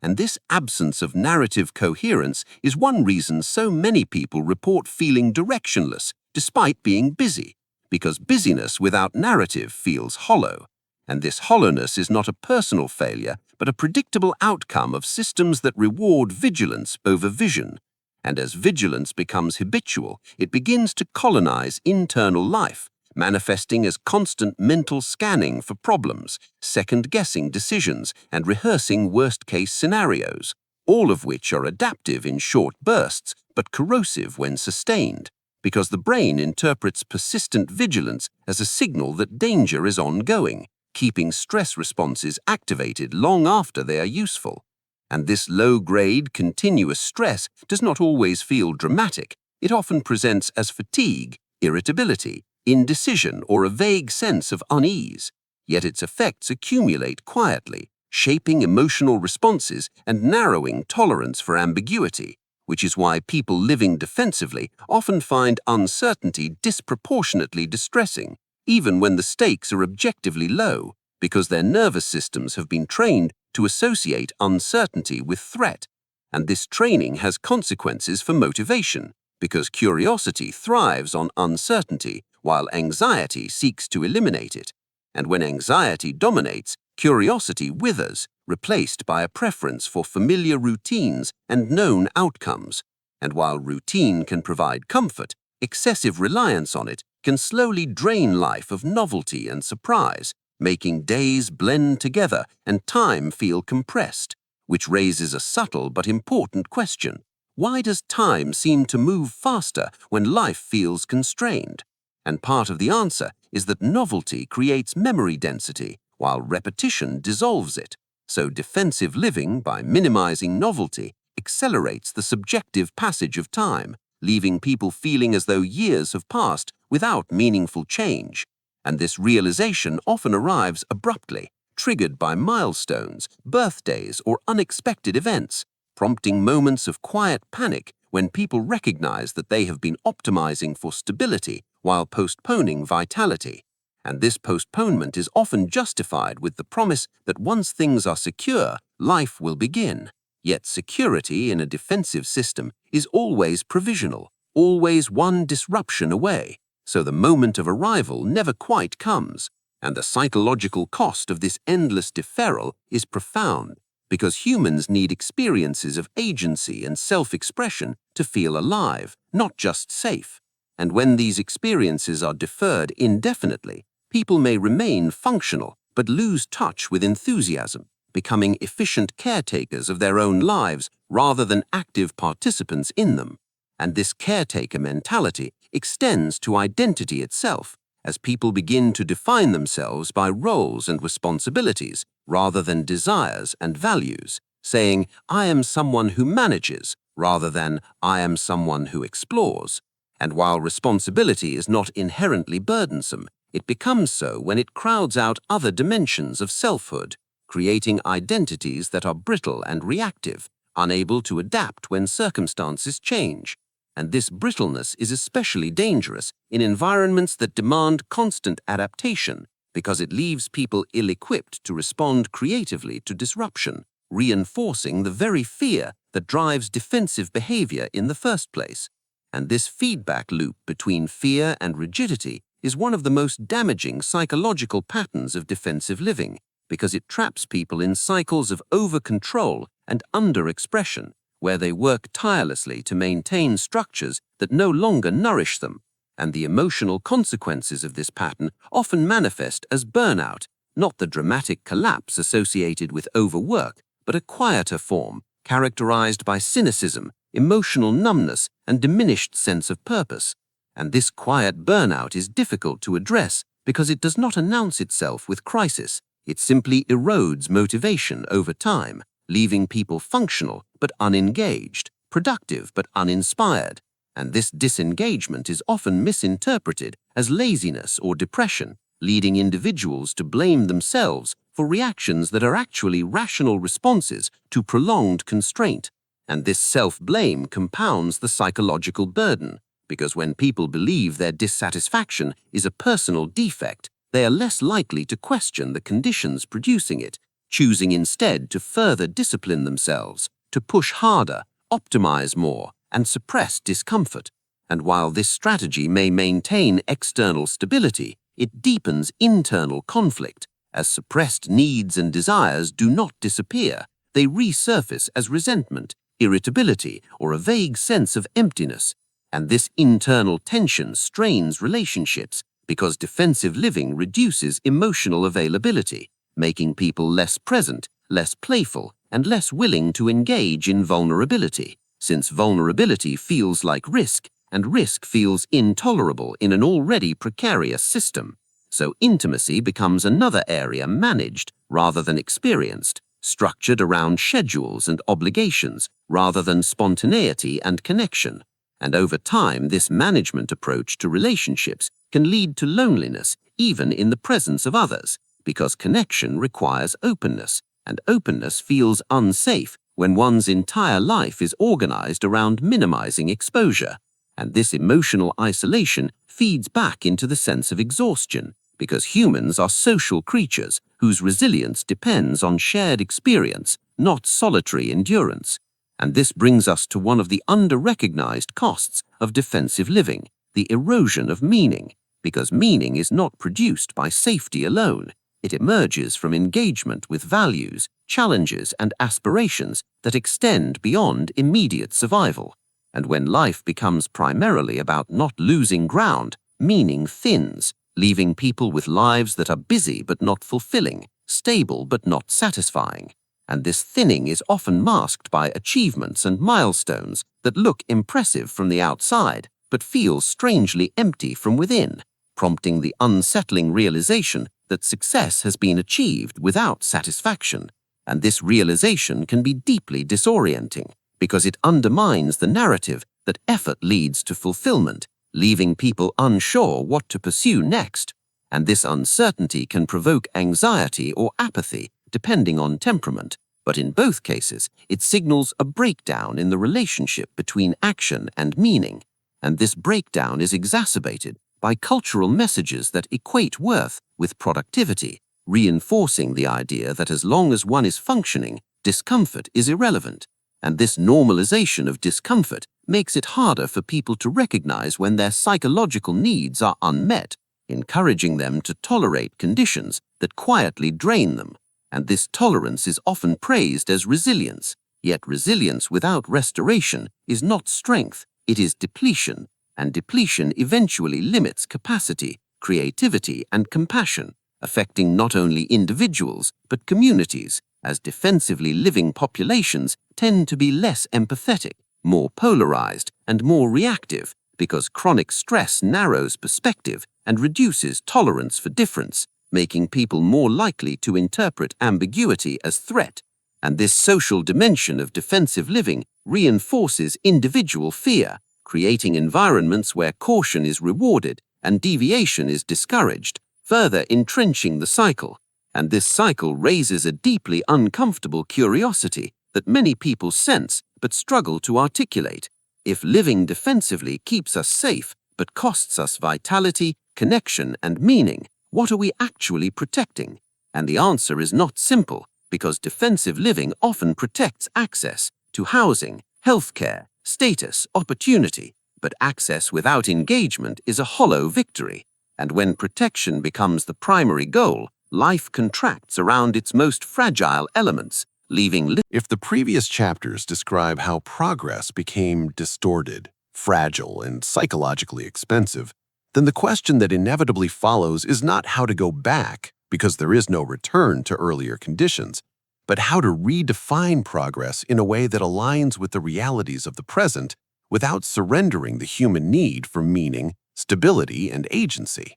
And this absence of narrative coherence is one reason so many people report feeling directionless despite being busy, because busyness without narrative feels hollow. And this hollowness is not a personal failure, but a predictable outcome of systems that reward vigilance over vision. And as vigilance becomes habitual, it begins to colonize internal life, manifesting as constant mental scanning for problems, second-guessing decisions, and rehearsing worst-case scenarios, all of which are adaptive in short bursts, but corrosive when sustained, because the brain interprets persistent vigilance as a signal that danger is ongoing, keeping stress responses activated long after they are useful. And this low-grade, continuous stress does not always feel dramatic. It often presents as fatigue, irritability, indecision, or a vague sense of unease. Yet its effects accumulate quietly, shaping emotional responses and narrowing tolerance for ambiguity, which is why people living defensively often find uncertainty disproportionately distressing, even when the stakes are objectively low, because their nervous systems have been trained to associate uncertainty with threat. And this training has consequences for motivation, because curiosity thrives on uncertainty while anxiety seeks to eliminate it. And when anxiety dominates, curiosity withers, replaced by a preference for familiar routines and known outcomes. And while routine can provide comfort, excessive reliance on it can slowly drain life of novelty and surprise, making days blend together and time feel compressed, which raises a subtle but important question. Why does time seem to move faster when life feels constrained? And part of the answer is that novelty creates memory density, while repetition dissolves it. So defensive living, by minimizing novelty, accelerates the subjective passage of time, leaving people feeling as though years have passed without meaningful change. And this realization often arrives abruptly, triggered by milestones, birthdays, or unexpected events, prompting moments of quiet panic when people recognize that they have been optimizing for stability while postponing vitality. And this postponement is often justified with the promise that once things are secure, life will begin. Yet security in a defensive system is always provisional, always one disruption away, so the moment of arrival never quite comes. And the psychological cost of this endless deferral is profound, because humans need experiences of agency and self-expression to feel alive, not just safe. And when these experiences are deferred indefinitely, people may remain functional but lose touch with enthusiasm, becoming efficient caretakers of their own lives rather than active participants in them. And this caretaker mentality extends to identity itself, as people begin to define themselves by roles and responsibilities rather than desires and values, saying, "I am someone who manages," rather than "I am someone who explores." And while responsibility is not inherently burdensome, it becomes so when it crowds out other dimensions of selfhood, creating identities that are brittle and reactive, unable to adapt when circumstances change. And this brittleness is especially dangerous in environments that demand constant adaptation because it leaves people ill-equipped to respond creatively to disruption, reinforcing the very fear that drives defensive behavior in the first place. And this feedback loop between fear and rigidity is one of the most damaging psychological patterns of defensive living because it traps people in cycles of over-control and under-expression, where they work tirelessly to maintain structures that no longer nourish them. And the emotional consequences of this pattern often manifest as burnout, not the dramatic collapse associated with overwork, but a quieter form characterized by cynicism, emotional numbness, and diminished sense of purpose. And this quiet burnout is difficult to address because it does not announce itself with crisis. It simply erodes motivation over time, leaving people functional but unengaged, productive but uninspired. And this disengagement is often misinterpreted as laziness or depression, leading individuals to blame themselves for reactions that are actually rational responses to prolonged constraint. And this self-blame compounds the psychological burden, because when people believe their dissatisfaction is a personal defect, they are less likely to question the conditions producing it, choosing instead to further discipline themselves, to push harder, optimize more, and suppress discomfort. And while this strategy may maintain external stability, it deepens internal conflict, as suppressed needs and desires do not disappear. They resurface as resentment, irritability, or a vague sense of emptiness. And this internal tension strains relationships because defensive living reduces emotional availability, making people less present, less playful, and less willing to engage in vulnerability, since vulnerability feels like risk, and risk feels intolerable in an already precarious system. So intimacy becomes another area managed rather than experienced, structured around schedules and obligations rather than spontaneity and connection. And over time, this management approach to relationships can lead to loneliness even in the presence of others, because connection requires openness, and openness feels unsafe when one's entire life is organized around minimizing exposure. And this emotional isolation feeds back into the sense of exhaustion, because humans are social creatures whose resilience depends on shared experience, not solitary endurance. And this brings us to one of the under-recognized costs of defensive living, the erosion of meaning, because meaning is not produced by safety alone. It emerges from engagement with values, challenges, and aspirations that extend beyond immediate survival. And when life becomes primarily about not losing ground, meaning thins, leaving people with lives that are busy but not fulfilling, stable but not satisfying. And this thinning is often masked by achievements and milestones that look impressive from the outside but feel strangely empty from within, prompting the unsettling realization that success has been achieved without satisfaction. And this realization can be deeply disorienting because it undermines the narrative that effort leads to fulfillment, leaving people unsure what to pursue next. And this uncertainty can provoke anxiety or apathy, depending on temperament, but in both cases, it signals a breakdown in the relationship between action and meaning. And this breakdown is exacerbated by cultural messages that equate worth with productivity, reinforcing the idea that as long as one is functioning, discomfort is irrelevant. And this normalization of discomfort makes it harder for people to recognize when their psychological needs are unmet, encouraging them to tolerate conditions that quietly drain them. And this tolerance is often praised as resilience, yet resilience without restoration is not strength, it is depletion, and depletion eventually limits capacity, creativity, and compassion, affecting not only individuals but communities, as defensively living populations tend to be less empathetic, more polarized, and more reactive, because chronic stress narrows perspective and reduces tolerance for difference, making people more likely to interpret ambiguity as threat. And this social dimension of defensive living reinforces individual fear, creating environments where caution is rewarded and deviation is discouraged, further entrenching the cycle. And this cycle raises a deeply uncomfortable curiosity that many people sense but struggle to articulate. If living defensively keeps us safe but costs us vitality, connection, and meaning, what are we actually protecting? And the answer is not simple, because defensive living often protects access to housing, healthcare, status, opportunity, but access without engagement is a hollow victory. And when protection becomes the primary goal, life contracts around its most fragile elements, leaving If the previous chapters describe how progress became distorted, fragile, and psychologically expensive, then the question that inevitably follows is not how to go back, because there is no return to earlier conditions, but how to redefine progress in a way that aligns with the realities of the present without surrendering the human need for meaning, stability, and agency.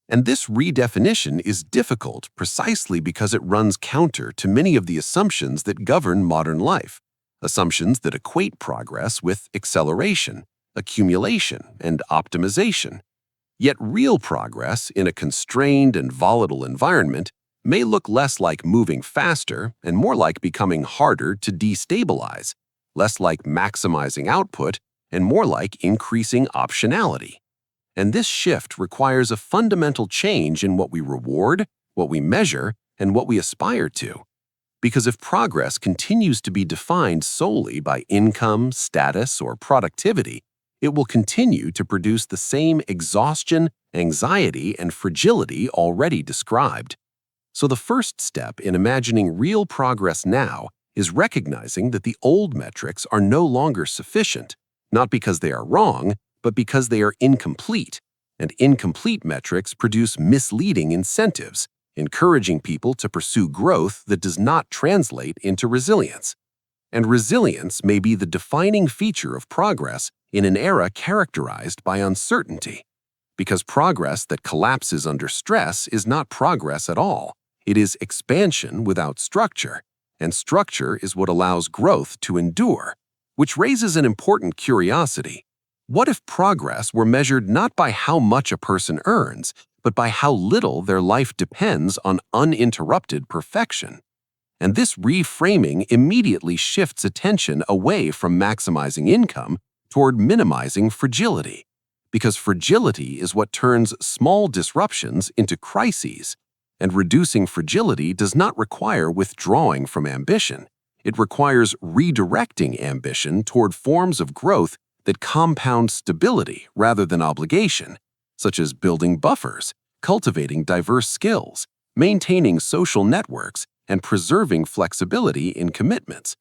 And this redefinition is difficult precisely because it runs counter to many of the assumptions that govern modern life, assumptions that equate progress with acceleration, accumulation, and optimization. Yet real progress in a constrained and volatile environment may look less like moving faster and more like becoming harder to destabilize, less like maximizing output and more like increasing optionality. And this shift requires a fundamental change in what we reward, what we measure, and what we aspire to. Because if progress continues to be defined solely by income, status, or productivity, it will continue to produce the same exhaustion, anxiety, and fragility already described. So the first step in imagining real progress now is recognizing that the old metrics are no longer sufficient, not because they are wrong, but because they are incomplete, and incomplete metrics produce misleading incentives, encouraging people to pursue growth that does not translate into resilience. And resilience may be the defining feature of progress in an era characterized by uncertainty. Because progress that collapses under stress is not progress at all. It is expansion without structure, and structure is what allows growth to endure, which raises an important curiosity. What if progress were measured not by how much a person earns, but by how little their life depends on uninterrupted perfection? And this reframing immediately shifts attention away from maximizing income toward minimizing fragility, because fragility is what turns small disruptions into crises, and reducing fragility does not require withdrawing from ambition. It requires redirecting ambition toward forms of growth that compound stability rather than obligation, such as building buffers, cultivating diverse skills, maintaining social networks, and preserving flexibility in commitments.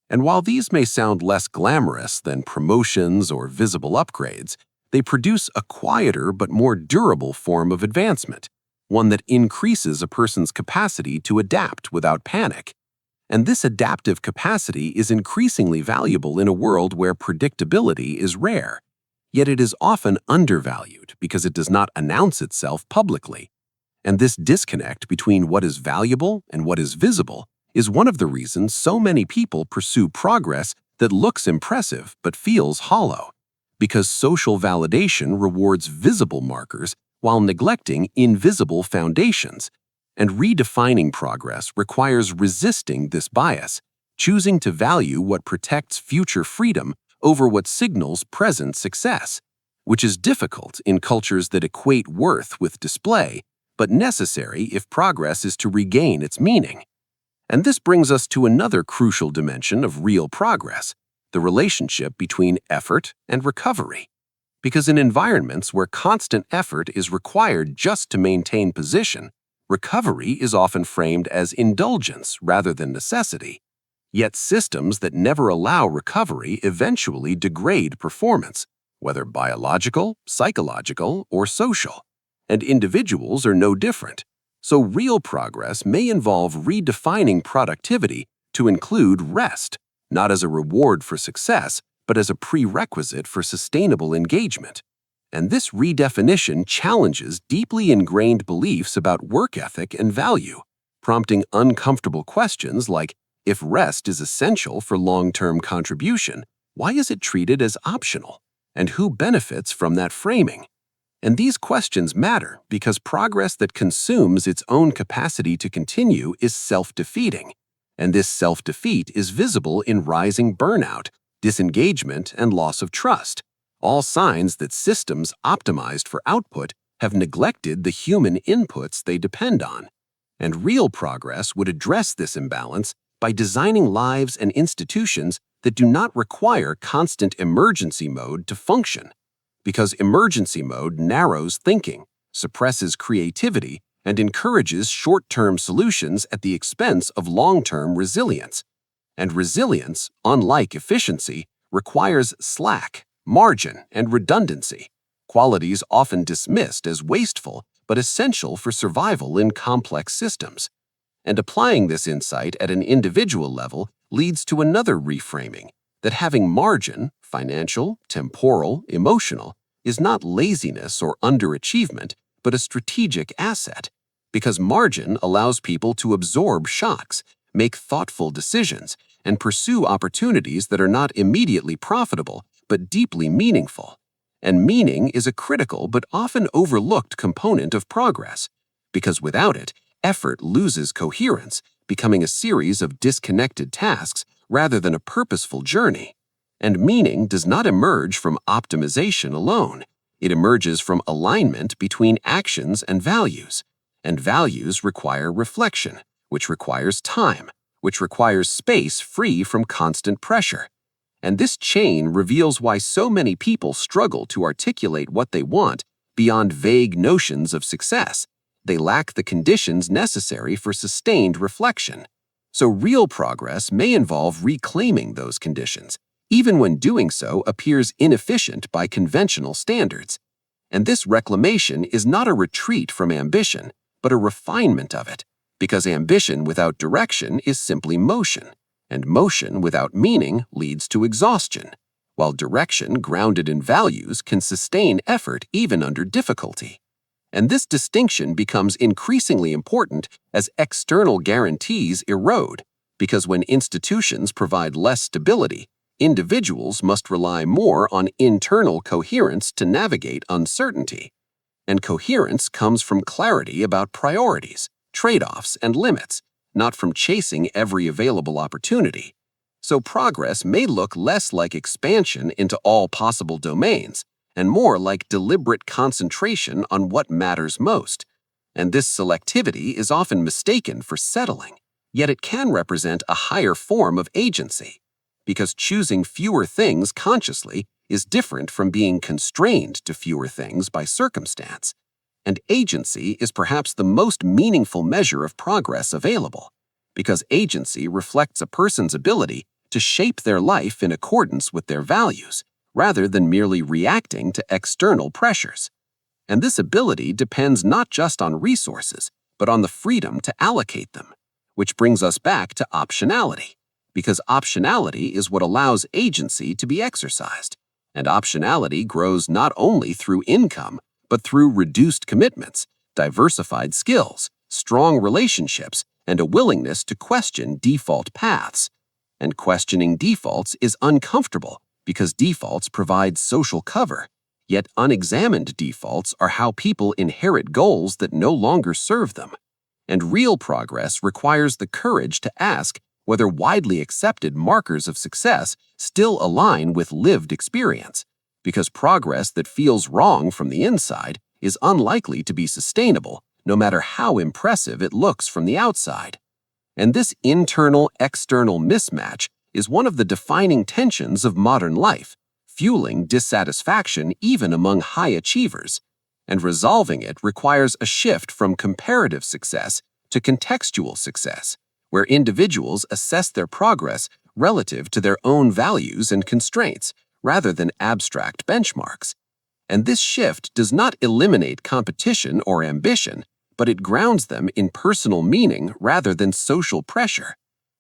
And while these may sound less glamorous than promotions or visible upgrades, they produce a quieter but more durable form of advancement, one that increases a person's capacity to adapt without panic. And this adaptive capacity is increasingly valuable in a world where predictability is rare. Yet it is often undervalued because it does not announce itself publicly. And this disconnect between what is valuable and what is visible is one of the reasons so many people pursue progress that looks impressive but feels hollow. Because social validation rewards visible markers while neglecting invisible foundations. And redefining progress requires resisting this bias, choosing to value what protects future freedom over what signals present success, which is difficult in cultures that equate worth with display, but necessary if progress is to regain its meaning. And this brings us to another crucial dimension of real progress, the relationship between effort and recovery. Because in environments where constant effort is required just to maintain position, recovery is often framed as indulgence rather than necessity. Yet systems that never allow recovery eventually degrade performance, whether biological, psychological, or social. And individuals are no different. So real progress may involve redefining productivity to include rest, not as a reward for success, but as a prerequisite for sustainable engagement. And this redefinition challenges deeply ingrained beliefs about work ethic and value, prompting uncomfortable questions like, if rest is essential for long-term contribution, why is it treated as optional? And who benefits from that framing? And these questions matter because progress that consumes its own capacity to continue is self-defeating. And this self-defeat is visible in rising burnout, disengagement, and loss of trust, all signs that systems optimized for output have neglected the human inputs they depend on. And real progress would address this imbalance by designing lives and institutions that do not require constant emergency mode to function, because emergency mode narrows thinking, suppresses creativity, and encourages short-term solutions at the expense of long-term resilience. And resilience, unlike efficiency, requires slack, margin, and redundancy, qualities often dismissed as wasteful but essential for survival in complex systems. And applying this insight at an individual level leads to another reframing, that having margin, financial, temporal, emotional, is not laziness or underachievement, but a strategic asset, because margin allows people to absorb shocks, make thoughtful decisions, and pursue opportunities that are not immediately profitable but deeply meaningful. And meaning is a critical but often overlooked component of progress, because without it, effort loses coherence, becoming a series of disconnected tasks rather than a purposeful journey. And meaning does not emerge from optimization alone. It emerges from alignment between actions and values. And values require reflection, which requires time, which requires space free from constant pressure. And this chain reveals why so many people struggle to articulate what they want beyond vague notions of success. They lack the conditions necessary for sustained reflection. So real progress may involve reclaiming those conditions, even when doing so appears inefficient by conventional standards. And this reclamation is not a retreat from ambition, but a refinement of it, because ambition without direction is simply motion, and motion without meaning leads to exhaustion, while direction grounded in values can sustain effort even under difficulty. And this distinction becomes increasingly important as external guarantees erode, because when institutions provide less stability, individuals must rely more on internal coherence to navigate uncertainty. And coherence comes from clarity about priorities, trade-offs, and limits, not from chasing every available opportunity. So progress may look less like expansion into all possible domains, and more like deliberate concentration on what matters most. And this selectivity is often mistaken for settling, yet it can represent a higher form of agency, because choosing fewer things consciously is different from being constrained to fewer things by circumstance. And agency is perhaps the most meaningful measure of progress available, because agency reflects a person's ability to shape their life in accordance with their values, rather than merely reacting to external pressures. And this ability depends not just on resources, but on the freedom to allocate them, which brings us back to optionality, because optionality is what allows agency to be exercised. And optionality grows not only through income, but through reduced commitments, diversified skills, strong relationships, and a willingness to question default paths. And questioning defaults is uncomfortable because defaults provide social cover, yet unexamined defaults are how people inherit goals that no longer serve them. And real progress requires the courage to ask whether widely accepted markers of success still align with lived experience, because progress that feels wrong from the inside is unlikely to be sustainable, no matter how impressive it looks from the outside. And this internal-external mismatch is one of the defining tensions of modern life, fueling dissatisfaction even among high achievers. And resolving it requires a shift from comparative success to contextual success, where individuals assess their progress relative to their own values and constraints, rather than abstract benchmarks. And this shift does not eliminate competition or ambition, but it grounds them in personal meaning rather than social pressure.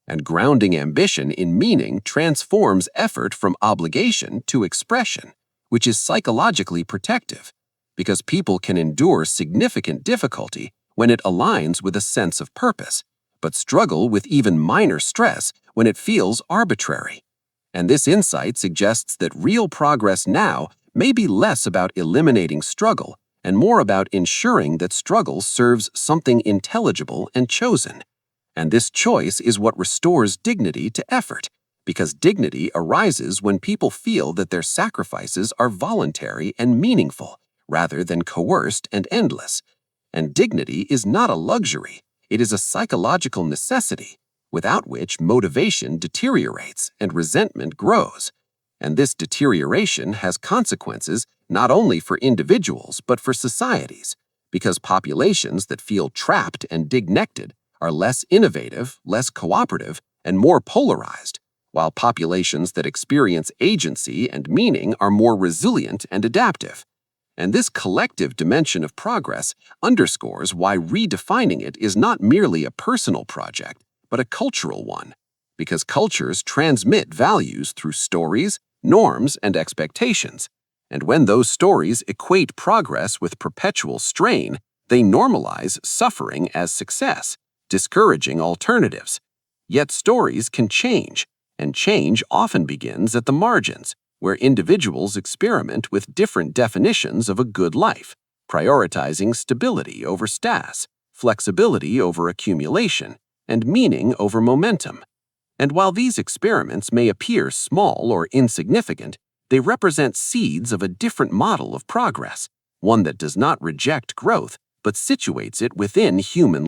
And grounding ambition in meaning transforms effort from obligation to expression, which is psychologically protective, because people can endure significant difficulty when it aligns with a sense of purpose, but struggle with even minor stress when it feels arbitrary. And this insight suggests that real progress now may be less about eliminating struggle and more about ensuring that struggle serves something intelligible and chosen. And this choice is what restores dignity to effort, because dignity arises when people feel that their sacrifices are voluntary and meaningful, rather than coerced and endless. And dignity is not a luxury, it is a psychological necessity, without which motivation deteriorates and resentment grows. And this deterioration has consequences not only for individuals but for societies, because populations that feel trapped and disconnected are less innovative, less cooperative, and more polarized, while populations that experience agency and meaning are more resilient and adaptive. And this collective dimension of progress underscores why redefining it is not merely a personal project, but a cultural one, because cultures transmit values through stories, norms, and expectations. And when those stories equate progress with perpetual strain, they normalize suffering as success, discouraging alternatives. Yet stories can change, and change often begins at the margins, where individuals experiment with different definitions of a good life, prioritizing stability over status, flexibility over accumulation, and meaning over momentum. And while these experiments may appear small or insignificant, they represent seeds of a different model of progress, one that does not reject growth, but situates it within human